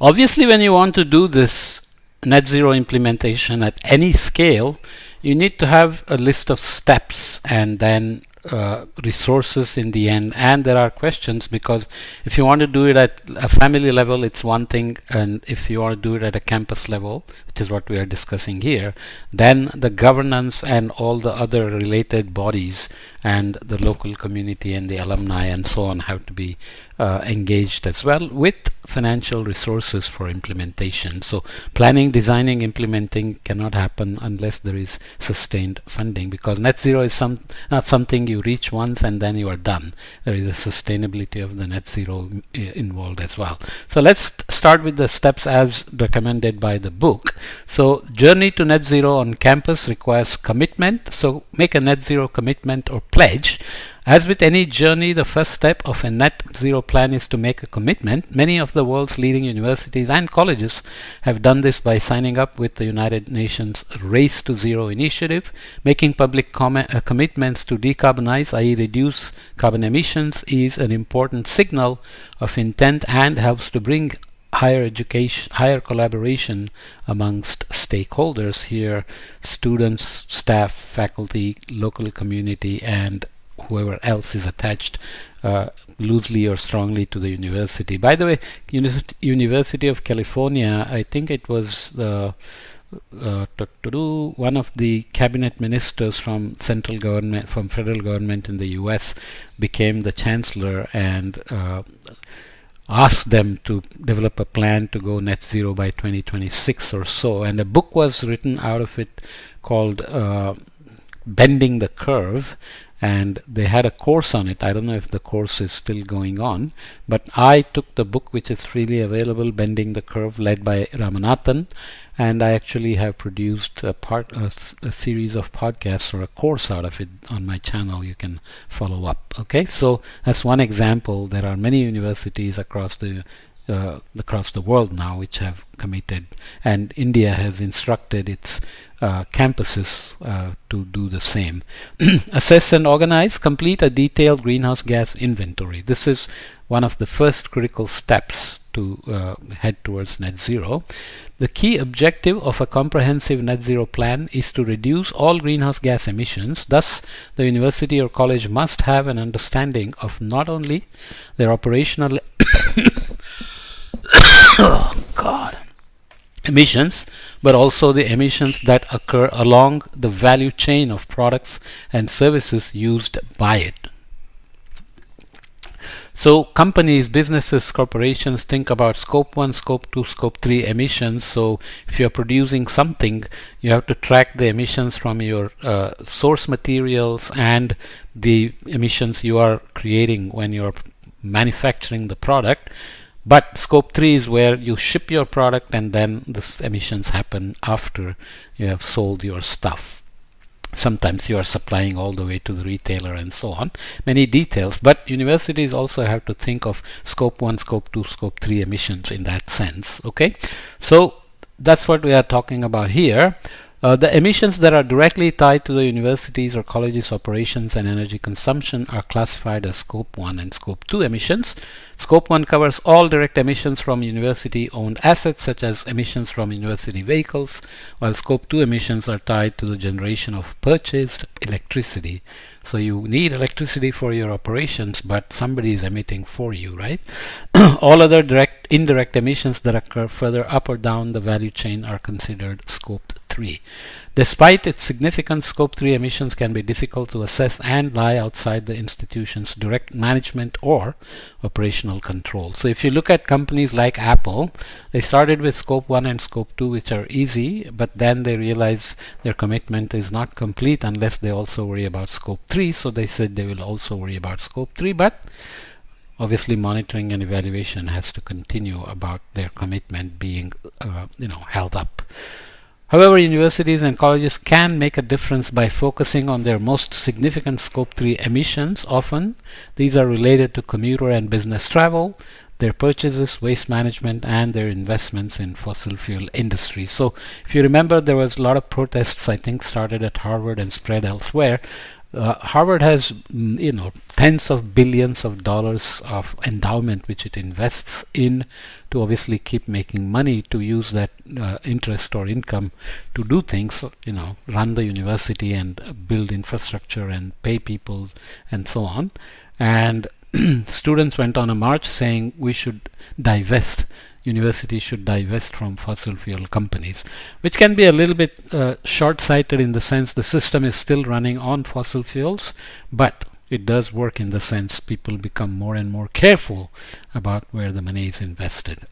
Obviously, when you want to do this net zero implementation at any scale, you need to have a list of steps and then resources in the end. And there are questions, because if you want to do it at a family level, it's one thing, and if you want to do it at a campus level, which is what we are discussing here, then the governance and all the other related bodies and the local community and the alumni and so on have to be engaged as well, with financial resources for implementation. So planning, designing, implementing cannot happen unless there is sustained funding, because net zero is not something you reach once and then you are done. There is a sustainability of the net zero involved as well. So let's start with the steps as recommended by the book. So journey to net zero on campus requires commitment. So make a net zero commitment or pledge. As with any journey, the first step of a net zero plan is to make a commitment. Many of the world's leading universities and colleges have done this by signing up with the United Nations Race to Zero initiative. Making public commitments to decarbonize, i.e. reduce carbon emissions, is an important signal of intent and helps to bring higher education, higher collaboration amongst stakeholders here: students, staff, faculty, local community, and whoever else is attached loosely or strongly to the university. By the way, University of California, I think it was one of the cabinet ministers from central government, from federal government in the US, became the chancellor and asked them to develop a plan to go net zero by 2026 or so, and a book was written out of it called Bending the Curve, and they had a course on it. I don't know if the course is still going on, but I took the book, which is freely available, Bending the Curve, led by Ramanathan, and I actually have produced a series of podcasts or a course out of it on my channel. You can follow up. Okay, so that's one example. There are many universities across the world now which have committed, and India has instructed its campuses to do the same. Assess and organize. Complete a detailed greenhouse gas inventory. This is one of the first critical steps to head towards net zero. The key objective of a comprehensive net zero plan is to reduce all greenhouse gas emissions. Thus, the university or college must have an understanding of not only their operational emissions, but also the emissions that occur along the value chain of products and services used by it. So companies, businesses, corporations think about scope 1, scope 2, scope 3 emissions. So if you're producing something, you have to track the emissions from your source materials and the emissions you are creating when you're manufacturing the product. But scope 3 is where you ship your product, and then the emissions happen after you have sold your stuff. Sometimes you are supplying all the way to the retailer and so on. Many details, but universities also have to think of scope 1, scope 2, scope 3 emissions in that sense. Okay, so that's what we are talking about here. The emissions that are directly tied to the universities or colleges' operations and energy consumption are classified as scope 1 and scope 2 emissions. Scope 1 covers all direct emissions from university-owned assets, such as emissions from university vehicles, while scope 2 emissions are tied to the generation of purchased electricity. So you need electricity for your operations, but somebody is emitting for you, right? All other indirect emissions that occur further up or down the value chain are considered scope 3. Despite its significance, scope 3 emissions can be difficult to assess and lie outside the institution's direct management or operational control. So if you look at companies like Apple, they started with scope 1 and scope 2, which are easy, but then they realized their commitment is not complete unless they also worry about scope 3. So they said they will also worry about scope 3, but obviously monitoring and evaluation has to continue about their commitment being held up. However, universities and colleges can make a difference by focusing on their most significant scope 3 emissions. Often, these are related to commuter and business travel, their purchases, waste management, and their investments in fossil fuel industry. So, if you remember, there was a lot of protests, I think, started at Harvard and spread elsewhere, Harvard has, tens of billions of dollars of endowment which it invests in to obviously keep making money, to use that interest or income to do things, run the university and build infrastructure and pay people and so on. And students went on a march saying universities should divest from fossil fuel companies, which can be a little bit short-sighted in the sense the system is still running on fossil fuels, but it does work in the sense people become more and more careful about where the money is invested.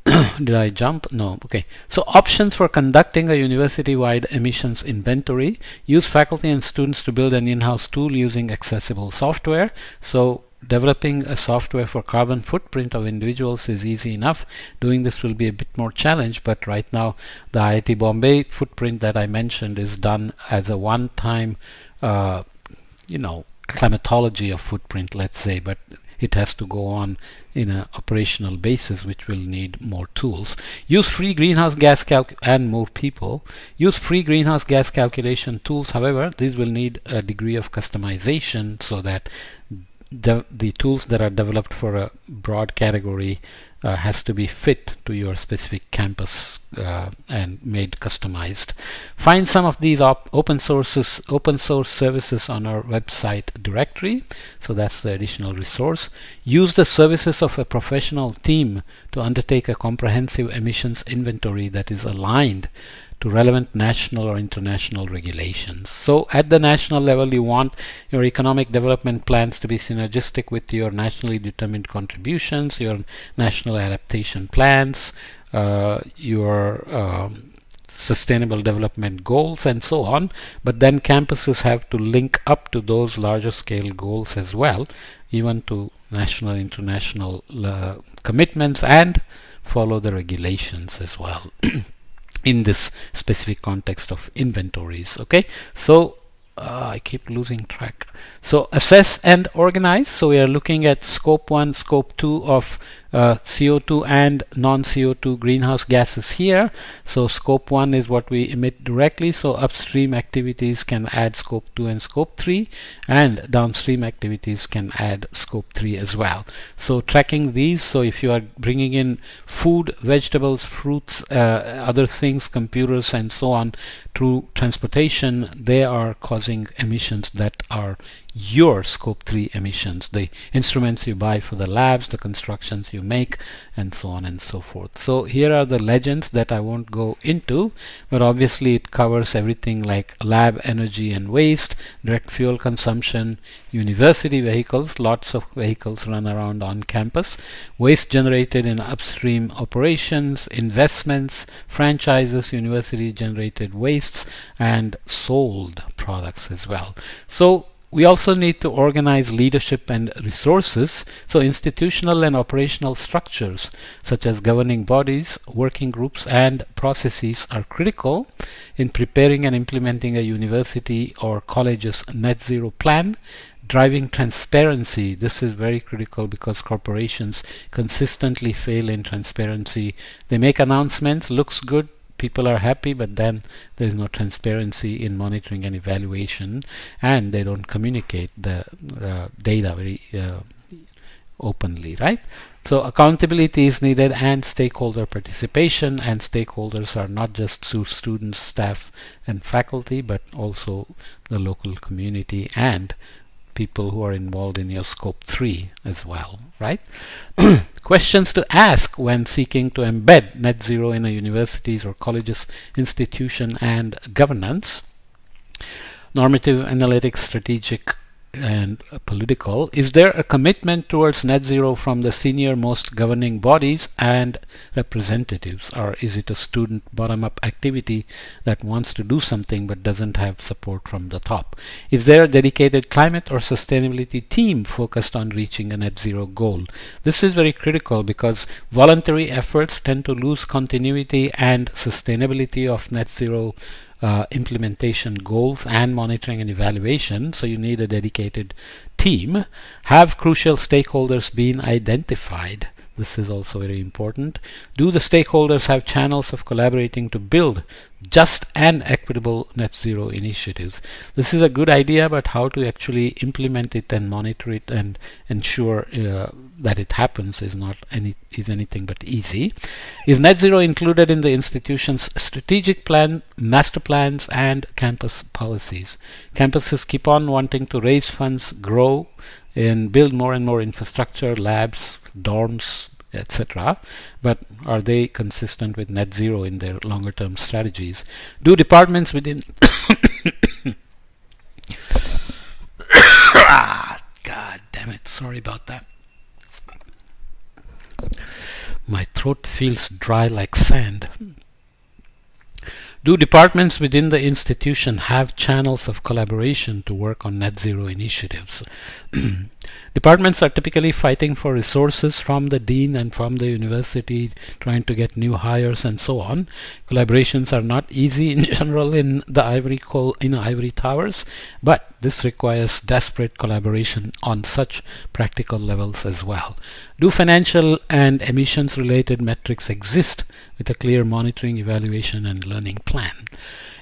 Did I jump? No. Okay. So options for conducting a university-wide emissions inventory: use faculty and students to build an in-house tool using accessible software. So developing a software for carbon footprint of individuals is easy enough. Doing this will be a bit more challenge, but right now the IIT Bombay footprint that I mentioned is done as a one-time climatology of footprint, let's say, but it has to go on in an operational basis, which will need more tools. Use free greenhouse gas and more people. Use free greenhouse gas calculation tools. However, these will need a degree of customization so that the tools that are developed for a broad category has to be fit to your specific campus and made customized. Find some of these open source services on our website directory. So that's the additional resource. Use the services of a professional team to undertake a comprehensive emissions inventory that is aligned to relevant national or international regulations. So at the national level, you want your economic development plans to be synergistic with your nationally determined contributions, your national adaptation plans, your sustainable development goals, and so on. But then campuses have to link up to those larger scale goals as well, even to national and international commitments, and follow the regulations as well. In this specific context of inventories. Okay, so I keep losing track. So assess and organize. So we are looking at scope 1, scope 2 of CO2 and non-CO2 greenhouse gases here. So scope 1 is what we emit directly, so upstream activities can add scope 2 and scope 3, and downstream activities can add scope 3 as well. So tracking these, so if you are bringing in food, vegetables, fruits, other things, computers and so on through transportation, they are causing emissions that are your scope 3 emissions, the instruments you buy for the labs, the constructions you make, and so on and so forth. So here are the legends that I won't go into, but obviously it covers everything like lab energy and waste, direct fuel consumption, university vehicles, lots of vehicles run around on campus, waste generated in upstream operations, investments, franchises, university generated wastes, and sold products as well. So we also need to organize leadership and resources. So institutional and operational structures such as governing bodies, working groups, and processes are critical in preparing and implementing a university or college's net zero plan. Driving transparency, this is very critical because corporations consistently fail in transparency. They make announcements, looks good, people are happy, but then there is no transparency in monitoring and evaluation, and they don't communicate the data very openly, right? So accountability is needed, and stakeholder participation, and stakeholders are not just students, staff, and faculty, but also the local community and people who are involved in your scope 3 as well, right? Questions to ask when seeking to embed net zero in a university's or college's institution and governance. Normative, analytic, strategic, and political. Is there a commitment towards net zero from the senior most governing bodies and representatives, or is it a student bottom-up activity that wants to do something but doesn't have support from the top? Is there a dedicated climate or sustainability team focused on reaching a net zero goal? This is very critical because voluntary efforts tend to lose continuity and sustainability of net zero implementation goals and monitoring and evaluation. So you need a dedicated team. Have crucial stakeholders been identified? This is also very important. Do the stakeholders have channels of collaborating to build just and equitable net zero initiatives? This is a good idea, but how to actually implement it and monitor it and ensure that it happens is anything but easy. Is net zero included in the institution's strategic plan, master plans, and campus policies? Campuses keep on wanting to raise funds, grow, and build more and more infrastructure, labs, dorms, etc. But are they consistent with net zero in their longer term strategies? Do departments within God damn it, sorry about that. My throat feels dry like sand. Do departments within the institution have channels of collaboration to work on net zero initiatives? Departments are typically fighting for resources from the dean and from the university, trying to get new hires and so on. Collaborations are not easy in general in the ivory towers, but this requires desperate collaboration on such practical levels as well. Do financial and emissions related metrics exist with a clear monitoring, evaluation, and learning plan?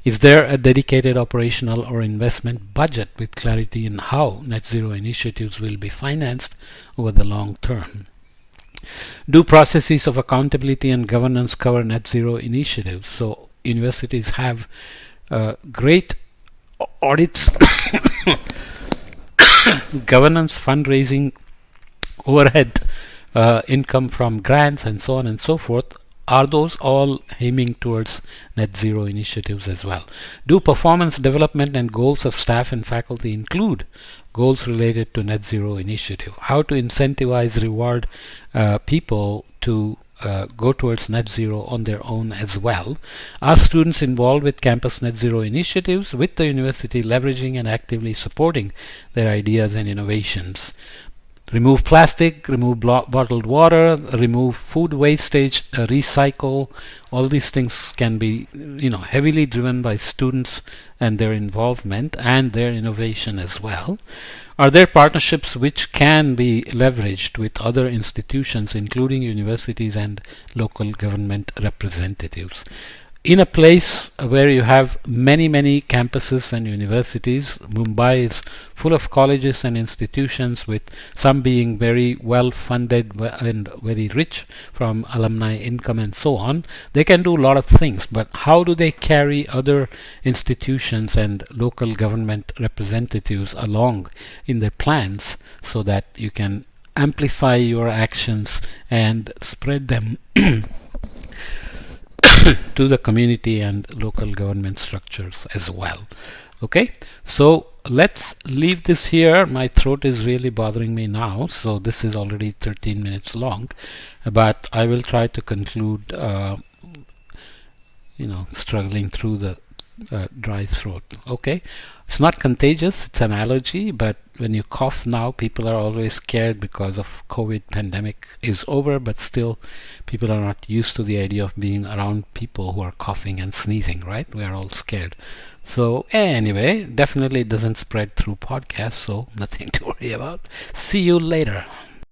Is there a dedicated operational or investment budget with clarity in how net zero initiatives will be financed over the long term? Do processes of accountability and governance cover net zero initiatives? So universities have great audits, governance, fundraising, overhead, income from grants, and so on and so forth. Are those all aiming towards net zero initiatives as well? Do performance development and goals of staff and faculty include goals related to net zero initiative? How to incentivize, reward people to go towards net zero on their own as well? Are students involved with campus net zero initiatives, with the university leveraging and actively supporting their ideas and innovations? Remove plastic, remove bottled water, remove food wastage, recycle. All these things can be, heavily driven by students and their involvement and their innovation as well. Are there partnerships which can be leveraged with other institutions, including universities and local government representatives? In a place where you have many campuses and universities, Mumbai is full of colleges and institutions, with some being very well funded and very rich from alumni income and so on. They can do a lot of things, but how do they carry other institutions and local government representatives along in their plans so that you can amplify your actions and spread them to the community and local government structures as well? Okay, so let's leave this here. My throat is really bothering me now, so this is already 13 minutes long, but I will try to conclude struggling through the dry throat. Okay, it's not contagious, it's an allergy, but when you cough now, people are always scared because of COVID pandemic is over, but still people are not used to the idea of being around people who are coughing and sneezing, right? We are all scared. So anyway, definitely it doesn't spread through podcasts, so nothing to worry about. See you later.